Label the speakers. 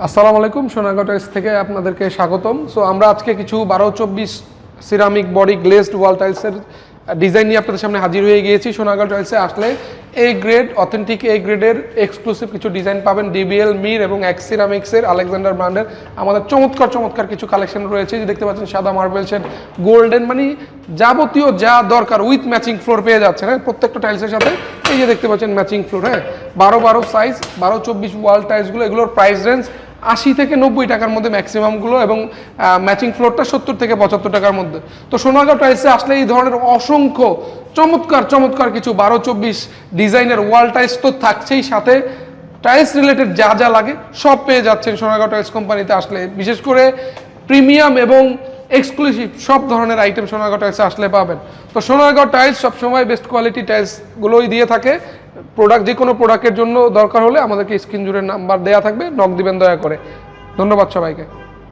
Speaker 1: আসসালামু আলাইকুম, সোনারগাঁও টাইলস থেকে আপনাদেরকে স্বাগতম। সো আমরা আজকে কিছু 12-24 সিরামিক বডি গ্লেজড ওয়াল টাইলসের ডিজাইন নিয়ে আপনাদের সামনে হাজির হয়ে গিয়েছি। সোনারগাঁও টাইলসে আসলে এ গ্রেড, অথেন্টিক এ গ্রেডের এক্সক্লুসিভ কিছু ডিজাইন পাবেন। ডিবিএল, মির এবং এক্স সিরামিক্সের, আলেকজান্ডার ব্র্যান্ডের আমাদের চমৎকার কিছু কালেকশন রয়েছে। যে দেখতে পাচ্ছেন সাদা মার্বেল শেড, গোল্ডেন, মানে যাবতীয় যা দরকার উইথ ম্যাচিং ফ্লোর পেয়ে যাচ্ছেন। হ্যাঁ, প্রত্যেকটা টাইলসের সাথে এই যে দেখতে পাচ্ছেন ম্যাচিং ফ্লোর। হ্যাঁ, 12-12 সাইজ, 12-24 ওয়াল টাইলসগুলো, এগুলোর প্রাইস রেঞ্জ 80 থেকে 90 টাকার মধ্যে ম্যাক্সিমামগুলো, এবং ম্যাচিং ফ্লোরটা 70 থেকে 75 টাকার মধ্যে। তো সোনারগাঁও টাইলসে আসলে এই ধরনের অসংখ্য চমৎকার কিছু 12-24 ডিজাইনের ওয়াল টাইলস তো থাকছেই, সাথে টাইলস রিলেটেড যা যা লাগে সব পেয়ে যাচ্ছেন সোনারগাঁও টাইলস কোম্পানিতে আসলে। বিশেষ করে প্রিমিয়াম এবং এক্সক্লুসিভ সব ধরনের আইটেম সোনারগাঁও টাইলসে আসলে পাবেন। তো সোনারগাঁও টাইলস সবসময় বেস্ট কোয়ালিটি টাইলসগুলোই দিয়ে থাকে। প্রোডাক্ট, যে কোনো প্রোডাক্টের জন্য দরকার হলে আমাদেরকে স্ক্রিন জুড়ে নাম্বার দেওয়া থাকবে, নক দিবেন দয়া করে। ধন্যবাদ সবাইকে।